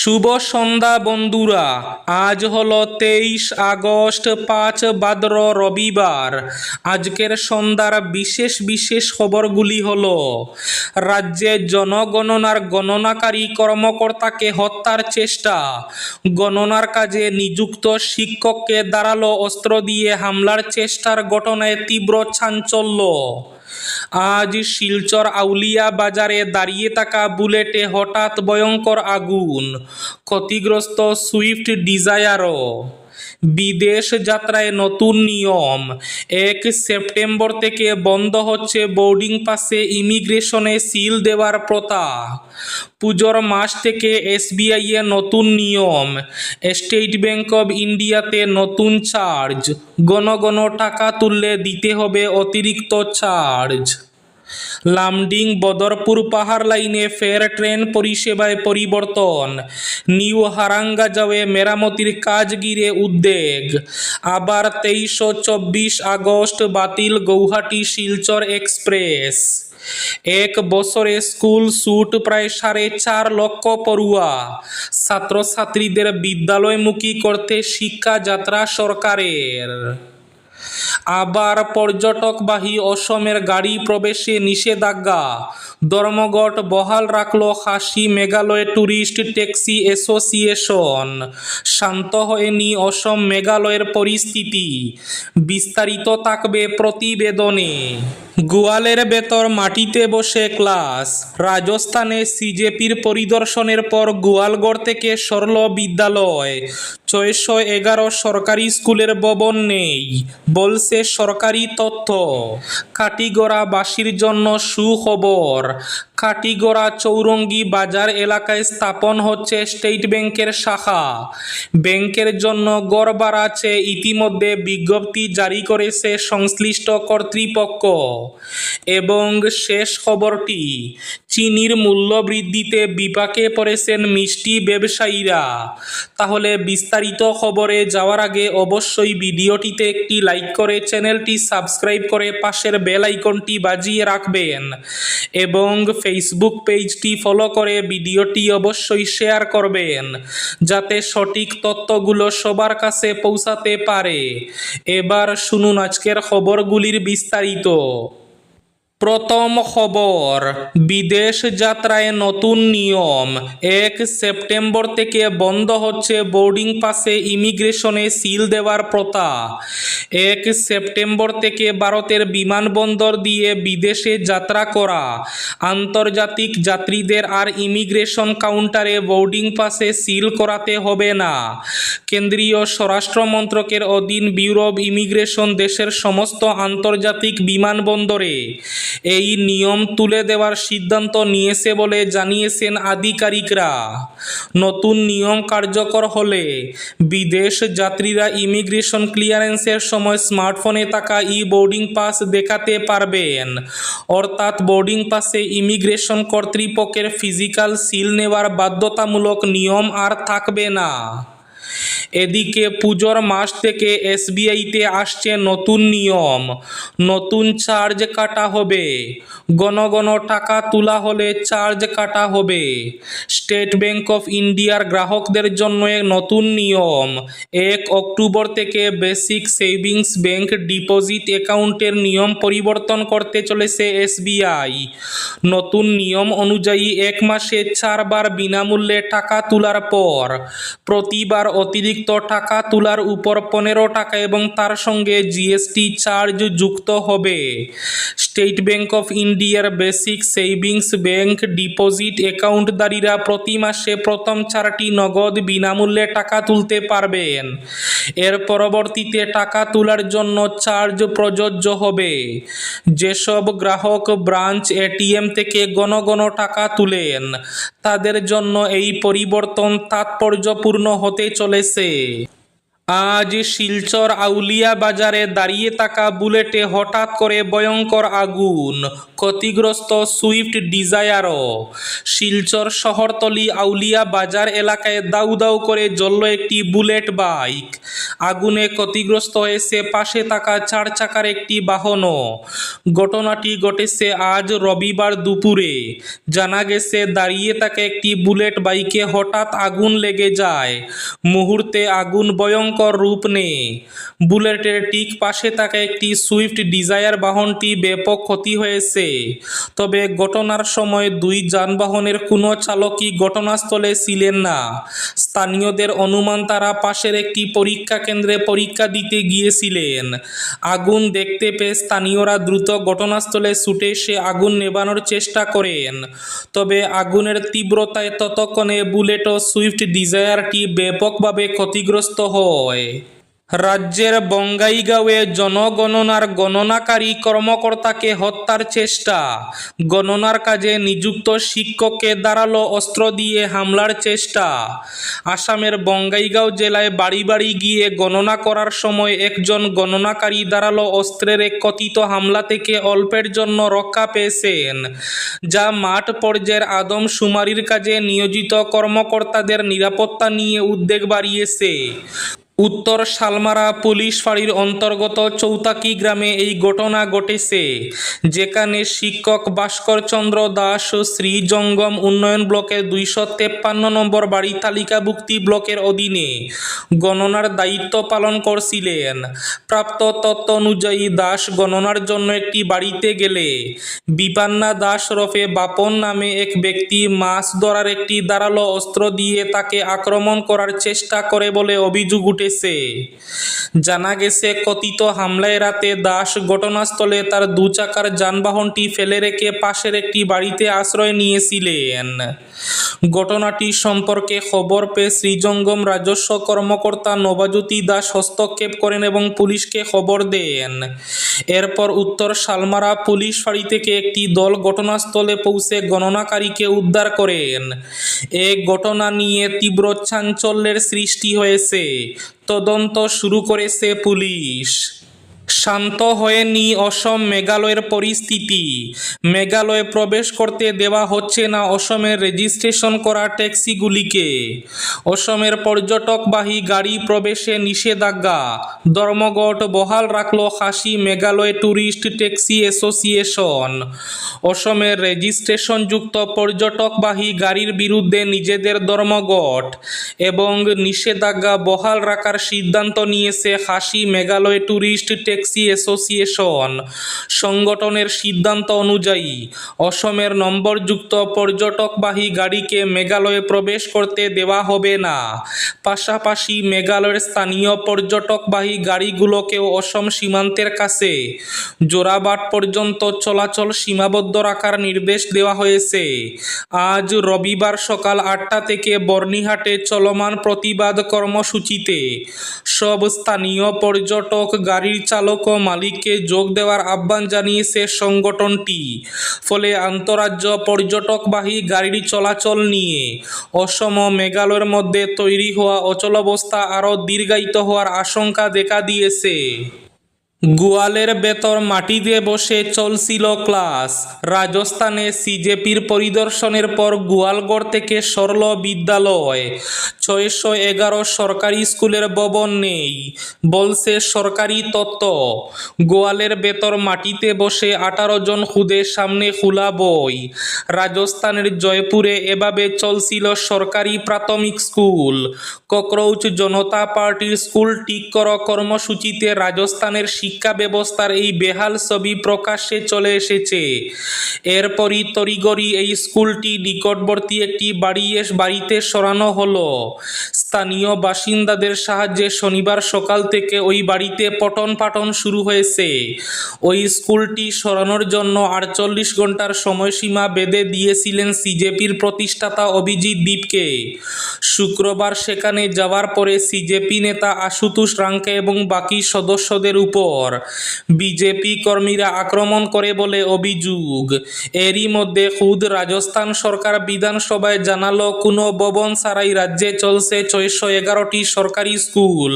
শুভ সন্ধ্যা বন্ধুরা। আজ হলো 23 আগস্ট, 5 ভাদ্র, রবিবার। আজকের সন্ধ্যার বিশেষ বিশেষ খবরগুলি হলো: রাজ্যে জনগণনার গণনাকারী কর্মকর্তাকে হত্যার চেষ্টা, গণনার কাজে নিযুক্ত শিক্ষককে ধারালো অস্ত্র দিয়ে হামলার চেষ্টার ঘটনায় তীব্র চাঞ্চল্য। আজ শিলচর আউলিয়া বাজারে দাঁড়িয়ে থাকা বুলেটে হঠাৎ ভয়ঙ্কর আগুন, ক্ষতিগ্রস্ত সুইফট ডিজায়ারও। বিদেশ যাত্রায় নতুন নিয়ম, 1 সেপ্টেম্বর থেকে বন্ধ হচ্ছে বোর্ডিং পাসে ইমিগ্রেশনে সিল দেওয়ার প্রথা। পুজোর মাস থেকে এসবিআই এ নতুন নিয়ম, স্টেট ব্যাংক অব ইন্ডিয়াতে নতুন চার্জ, ঘন ঘন টাকা তুললে দিতে হবে অতিরিক্ত চার্জ। লামডিং বদরপুর পাহাড় লাইনে ফের ট্রেন পরিষেবায় পরিবর্তন, নিউ হারাঙ্গাজাওয়ে মেরামতির কাজ ঘিরে উদ্বেগ। আবার 23 ও 24 আগস্ট বাতিল গৌহাটি শিলচর এক্সপ্রেস। এক বছরে স্কুল ছুট প্রায় 4.5 লক্ষ পড়ুয়া। ছাত্রছাত্রীদের বিদ্যালয়মুখী করতে শিক্ষা যাত্রা সরকারের। আবার পর্যটকবাহী অসমের গাড়ি প্রবেশে নিষেধাজ্ঞা, ধর্মঘট বহাল রাখল খাসি মেঘালয় ট্যুরিস্ট ট্যাক্সি অ্যাসোসিয়েশন। শান্ত হয়নি অসম মেঘালয়ের পরিস্থিতি, বিস্তারিত থাকবে প্রতিবেদনে। গোয়ালের ভেতর মাটিতে বসে ক্লাস, রাজস্থানে সিজেপির পরিদর্শনের পর গোয়ালগড় থেকে সরল বিদ্যালয়। 611 সরকারি স্কুলের ভবন নেই, বলছে সরকারি তথ্য। কাটিগড়াবাসীর জন্য সুখবর, কাটিগড়া চৌরঙ্গি বাজার এলাকায় স্থাপন হচ্ছে স্টেট ব্যাংকের শাখা। ব্যাংকের জন্য গড় ভাড়া চেয়ে ইতিমধ্যে বিজ্ঞপ্তি জারি করেছে সংশ্লিষ্ট কর্তৃপক্ষ। এবং শেষ খবরটি, চিনির মূল্য বৃদ্ধিতে বিপাকে পড়েছেন মিষ্টি ব্যবসায়ীরা। তাহলে বিস্তারিত খবরে যাওয়ার আগে অবশ্যই ভিডিওটিতে একটি লাইক করে চ্যানেলটি সাবস্ক্রাইব করে পাশের বেল আইকনটি বাজিয়ে রাখবেন এবং ফেসবুক পেজটি ফলো করে ভিডিওটি অবশ্যই শেয়ার করবেন, যাতে সঠিক তথ্যগুলো সবার কাছে পৌঁছাতে পারে। এবার শুনুন আজকের খবরগুলির বিস্তারিত। প্রথম খবর, বিদেশ যাত্রায় নতুন নিয়ম, 1 সেপ্টেম্বর থেকে বন্ধ হচ্ছে বোর্ডিং পাসে ইমিগ্রেশনে সিল দেওয়ার প্রথা। 1 সেপ্টেম্বর থেকে ভারতের বিমানবন্দর দিয়ে বিদেশে যাত্রা করা আন্তর্জাতিক যাত্রীদের আর ইমিগ্রেশন কাউন্টারে বোর্ডিং পাসে সিল করাতে হবে না। কেন্দ্রীয় স্বরাষ্ট্র মন্ত্রকের অধীন ব্যুরো অব ইমিগ্রেশন দেশের সমস্ত আন্তর্জাতিক বিমানবন্দরে এই নিয়ম তুলে দেওয়ার সিদ্ধান্ত নিয়েছে বলে জানিয়েছেন আধিকারিকরা। নতুন নিয়ম কার্যকর হলে বিদেশ যাত্রীরা ইমিগ্রেশন ক্লিয়ারেন্সের সময় স্মার্টফোনে থাকা বোর্ডিং পাস দেখাতে পারবেন। অর্থাৎ বোর্ডিং পাসে ইমিগ্রেশন কর্তৃপক্ষের ফিজিক্যাল সিল নেওয়ার বাধ্যতামূলক নিয়ম আর থাকবে না। এদিকে পুজোর মাস থেকে এসবিআইতে আসছে নতুন নিয়ম, নতুন চার্জ কাটা হবে। ঘন ঘন টাকা তোলা হলে চার্জ কাটা হবে। স্টেট ব্যাংক অফ ইন্ডিয়ার গ্রাহকদের জন্য এক নতুন নিয়ম, 1 অক্টোবর থেকে বেসিক সেভিংস ব্যাংক ডিপোজিট অ্যাকাউন্টের নিয়ম পরিবর্তন করতে চলেছে এসবিআই। নতুন নিয়ম অনুযায়ী 1 মাসে 4 বার বিনামূল্যে টাকা তোলার পর প্রতিবার অতিরিক্ত টাকা তোলার উপর 15 টাকা এবং তার সঙ্গে জিএসটি চার্জ যুক্ত হবে। স্টেট ব্যাংক অফ ইন্ডিয়ার বেসিক সেভিংস ব্যাংক ডিপোজিট অ্যাকাউন্টধারীরা প্রতি মাসে প্রথম 4টি নগদ বিনামূল্যে টাকা তুলতে পারবেন। এর পরবর্তীতে টাকা তোলার জন্য চার্জ প্রযোজ্য হবে। যেসব গ্রাহক ব্রাঞ্চ এটিএম থেকে ঘন ঘন টাকা তুলেন তাদের জন্য এই পরিবর্তন তাৎপর্যপূর্ণ হতে চলেছে। আজ শিলচর আউলিয়া বাজারে দাঁড়িয়ে থাকা বুলেটে হঠাৎ করে ভয়ঙ্কর আগুন, ক্ষতিগ্রস্ত সুইফট ডিজায়ারও। শিলচর শহরতলি আউলিয়া বাজার এলাকায় দাউ দাউ করে জ্বলল একটি বুলেট বাইক। আগুনে ক্ষতিগ্রস্ত হয়েছে পাশে থাকা 4 চাকার একটি বাহনও। ঘটনাটি ঘটেছে আজ রবিবার দুপুরে। জানা গেছে দাঁড়িয়ে থাকা একটি বুলেট বাইকে হঠাৎ আগুন লেগে যায়। মুহূর্তে আগুন ভয়ঙ্কর রূপ নেয়। বুলেটের ঠিক পাশে থাকা একটি সুইফট ডিজায়ার বাহনটি ব্যাপক ক্ষতি হয়েছে। তবে ঘটনার সময় দুই যানবাহনের কোনো চালকই ঘটনাস্থলে ছিলেন না। স্থানীয়দের অনুমান তারা পাশের একটি পরীক্ষা কেন্দ্রে পরীক্ষা দিতে গিয়েছিলেন। আগুন দেখতে পেয়ে স্থানীয়রা দ্রুত ঘটনাস্থলে ছুটে এসে আগুন নেভানোর চেষ্টা করেন। তবে আগুনের তীব্রতায় ততক্ষণে বুলেট ও সুইফট ডিজায়ারটি ব্যাপকভাবে ক্ষতিগ্রস্ত হয়। রাজ্যের বঙ্গাইগাঁওয়ে জনগণনার গণনাকারী কর্মকর্তাকে হত্যার চেষ্টা। গণনার কাজে নিযুক্ত শিক্ষককে ধারালো অস্ত্র দিয়ে হামলার চেষ্টা। আসামের বঙ্গাইগাঁও জেলায় বাড়ি বাড়ি গিয়ে গণনা করার সময় একজন গণনাকারী ধারালো অস্ত্রের এক কথিত হামলা থেকে অল্পের জন্য রক্ষা পেয়েছেন, যা মাঠ পর্যায়ের আদমশুমারির কাজে নিয়োজিত কর্মকর্তাদের নিরাপত্তা নিয়ে উদ্বেগ বাড়িয়েছে। উত্তর শালমারা পুলিশ ফাঁড়ির অন্তর্গত চৌতাকি গ্রামে এই ঘটনা ঘটেছে, যেখানে শিক্ষক ভাস্কর চন্দ্র দাস শ্রীজঙ্গম উন্নয়ন ব্লকের 253 নম্বর বাড়ি তালিকাভুক্তি ব্লকের অধীনে গণনার দায়িত্ব পালন করছিলেন। প্রাপ্ত তথ্য অনুযায়ী দাস গণনার জন্য একটি বাড়িতে গেলে বিপান্না দাস রফে বাপন নামে এক ব্যক্তি মাছ ধরার একটি ধারালো অস্ত্র দিয়ে তাকে আক্রমণ করার চেষ্টা করে বলে অভিযোগ উঠেছে। জানা গেছে কথিত হামলায় রাতে দাস ঘটনাস্থলে তার 2 চাকার যানবাহনটি ফেলে রেখে পাশের একটি বাড়িতে আশ্রয় নিয়েছিলেন। ঘটনাটি সম্পর্কে খবর পেয়ে শ্রীজঙ্গম রাজস্ব কর্মকর্তা নবাজ্যোতি দাস হস্তক্ষেপ করেন এবং পুলিশকে খবর দেন। এরপর উত্তর শালমারা পুলিশ ফাঁড়ি থেকে একটি দল ঘটনাস্থলে পৌঁছে গণনাকারীকে উদ্ধার করেন। এই ঘটনা নিয়ে তীব্র চাঞ্চল্যের সৃষ্টি হয়েছে। তদন্ত শুরু করেছে পুলিশ। শান্ত হয়নি অসম মেঘালয়ের পরিস্থিতি। মেঘালয়ে প্রবেশ করতে দেওয়া হচ্ছে না অসমের রেজিস্ট্রেশন করা ট্যাক্সিগুলিকে। অসমের পর্যটকবাহী গাড়ি প্রবেশে নিষেধাজ্ঞা। ধর্মঘট বহাল রাখল খাসি মেঘালয় ট্যুরিস্ট ট্যাক্সি অ্যাসোসিয়েশন। অসমের রেজিস্ট্রেশনযুক্ত পর্যটকবাহী গাড়ির বিরুদ্ধে নিজেদের ধর্মঘট এবং নিষেধাজ্ঞা বহাল রাখার সিদ্ধান্ত নিয়েছে খাসি মেঘালয় ট্যুরিস্ট ট্যাক্সি অ্যাসোসিয়েশন। সংগঠনের সিদ্ধান্ত অনুযায়ী অসমের নম্বরযুক্ত পর্যটকবাহী গাড়িকে মেঘালয়ে প্রবেশ করতে দেওয়া হবে না। পাশাপাশি মেঘালয়ের স্থানীয় পর্যটকবাহী গাড়িগুলোকেও অসম সীমান্তের কাছে জোরাবাট পর্যন্ত চলাচল সীমাবদ্ধ রাখার নির্দেশ দেওয়া হয়েছে। আজ রবিবার সকাল 8টা থেকে বর্নিহাটে চলমান প্রতিবাদ কর্মসূচিতে সব স্থানীয় পর্যটক গাড়ির চালক ও মালিককে যোগ দেওয়ার আহ্বান জানিয়েছে সংগঠনটি। ফলে আন্তঃরাজ্য পর্যটকবাহী গাড়ির চলাচল নিয়ে অসম ও মেঘালয়ের মধ্যে তৈরি হওয়া অচলাবস্থা আরও দীর্ঘায়িত হওয়ার আশঙ্কা দেখা দিয়েছে। গোয়ালের ভেতর মাটিতে বসে চলছিল ক্লাস। রাজস্থানে সিজেপির পরিদর্শনের পর গোয়ালগড় থেকে সরল বিদ্যালয়। 611 সরকারি স্কুলের ভবন নেই, বলছে সরকারি তথ্য। গোয়ালের ভেতর মাটিতে বসে 18 জন খুদে সামনে খোলা বই। রাজস্থানের জয়পুরে এভাবে চলছিল সরকারি প্রাথমিক স্কুল। ককরোচ জনতা পার্টির স্কুল ঠিক কর কর্মসূচিতে রাজস্থানের শিক্ষা ব্যবস্থার এই বেহাল ছবি প্রকাশ্যে চলে এসেছে। এরপরই তড়িঘড়ি এই স্কুলটি নিকটবর্তী একটি বাড়িতে সরানো হলো। স্থানীয় বাসিন্দাদের সাহায্যে শনিবার সকাল থেকে ওই বাড়িতে পঠন পাঠন শুরু হয়েছে। ওই স্কুলটি সরানোর জন্য 48 ঘন্টার সময়সীমা বেঁধে দিয়েছিলেন সিজেপির প্রতিষ্ঠাতা অভিজিৎ দীপকে। শুক্রবার সেখানে যাওয়ার পরে সিজেপি নেতা আশুতোষ রাঙ্কে এবং বাকি সদস্যদের উপর বিজেপি কর্মীরা আক্রমণ করে বলে অভিযোগ। এরই মধ্যে খুদ রাজস্থান সরকার বিধানসভায় জানালো কোনো ভবন ছাড়াই রাজ্যে চলছে 611টি সরকারি স্কুল।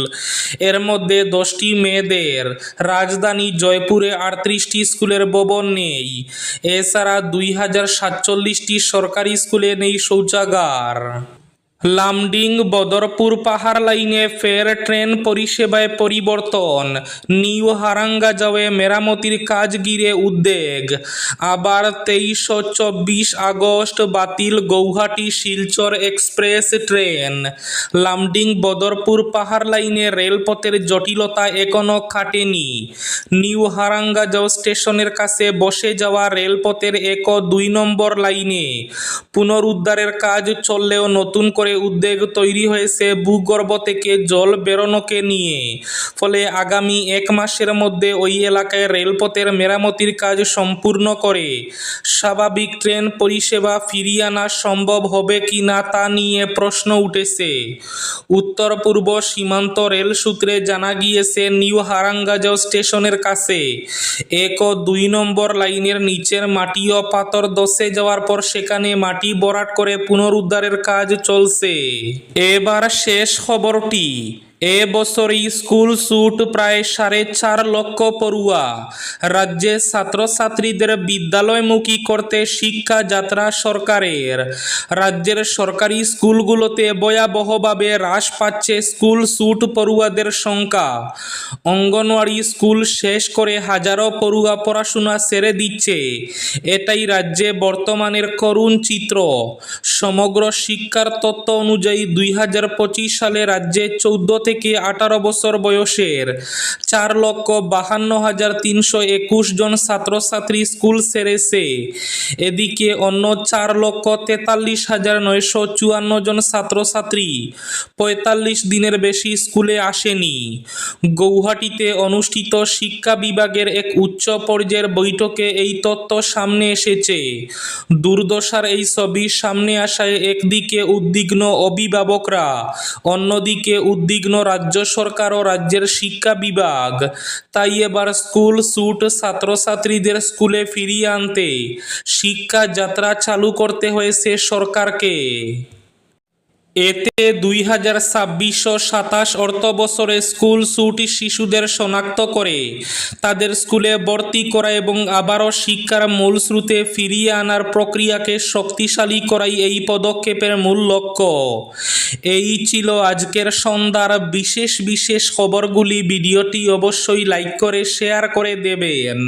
এর মধ্যে 10টি মেয়েদের। রাজধানী জয়পুরে 38টি স্কুলের ভবন নেই। এছাড়া 2047টি সরকারি স্কুলে নেই শৌচাগার। লামডিং বদরপুর পাহাড় লাইনে ফের ট্রেন পরিষেবায় পরিবর্তন, নিউ হারাঙ্গাজাওয়ে মেরামতির কাজ ঘিরে উদ্বেগ। আবার 23 ও 24 আগস্ট বাতিল গৌহাটি শিলচর এক্সপ্রেস ট্রেন। লামডিং বদরপুর পাহাড় লাইনে রেলপথের জটিলতা এখনও কাটেনি। নিউ হারাঙ্গাজাও স্টেশনের কাছে বসে যাওয়া রেলপথের 1 ও 2 নম্বর লাইনে পুনরুদ্ধারের কাজ চললেও নতুন করে উদ্বেগ তৈরি হয়েছে ভূগর্ভ থেকে জল বেরোনোকে নিয়ে। ফলে আগামী 1 মাসের মধ্যে ওই এলাকায় রেলপথের মেরামতির কাজ সম্পূর্ণ করে স্বাভাবিক ট্রেন পরিষেবা ফিরিয়ে আনা সম্ভব হবে কিনা তা নিয়ে প্রশ্ন উঠেছে। উত্তর পূর্ব সীমান্ত রেল সূত্রে জানা গিয়েছে, নিউ হারাঙ্গাজাও স্টেশনের কাছে 1 ও 2 নম্বর লাইনের নিচের মাটি ও পাথর ধসে যাওয়ার পর সেখানে মাটি ভরাট করে পুনরুদ্ধারের কাজ চলছে। এবার শেষ খবরটি। এ বছরই স্কুল ছুট প্রায় 4.5 লক্ষ পড়ুয়া। রাজ্যে ছাত্রছাত্রীদের বিদ্যালয়মুখী করতে শিক্ষা যাত্রা সরকারের। রাজ্যের সরকারি স্কুলগুলোতে ভয়াবহভাবে হ্রাস পাচ্ছে স্কুল ছুট পড়ুয়াদের সংখ্যা। অঙ্গনওয়াড়ি স্কুল শেষ করে হাজারো পড়ুয়া পড়াশোনা ছেড়ে দিচ্ছে। এটাই রাজ্যে বর্তমানের করুণ চিত্র। সমগ্র শিক্ষার তথ্য অনুযায়ী 2025 সালে রাজ্যে 14 থেকে 18 বছর বয়সের 4,52,321 জন ছাত্রছাত্রী স্কুল ছেড়েছে। এদিকে অন্য 4,43,954 জন ছাত্রছাত্রী 45 দিনের বেশি স্কুলে আসেনি। গৌহাটিতে অনুষ্ঠিত শিক্ষা বিভাগের এক উচ্চ পর্যায়ের বৈঠকে এই তথ্য সামনে এসেছে। দুর্দশার এই ছবি সামনে আসায় একদিকে উদ্বিগ্ন অভিভাবকরা, অন্যদিকে উদ্বিগ্ন রাজ্য সরকার ও রাজ্যের শিক্ষা বিভাগ। তাই এবার স্কুল ছুট ছাত্রছাত্রীদের স্কুলে ফিরিয়ে আনতে শিক্ষা যাত্রা চালু করতে হয়েছে সরকারকে। এতে 2026-27 অর্থবছরে স্কুল ছুটি শিশুদের শনাক্ত করে তাদের স্কুলে ভর্তি করা এবং আবারও শিক্ষার মূল স্রোতে ফিরিয়ে আনার প্রক্রিয়াকে শক্তিশালী করাই এই পদক্ষেপের মূল লক্ষ্য। এই ছিল আজকের সন্ধ্যার বিশেষ খবরগুলি। ভিডিওটি অবশ্যই লাইক করে শেয়ার করে দেবেন।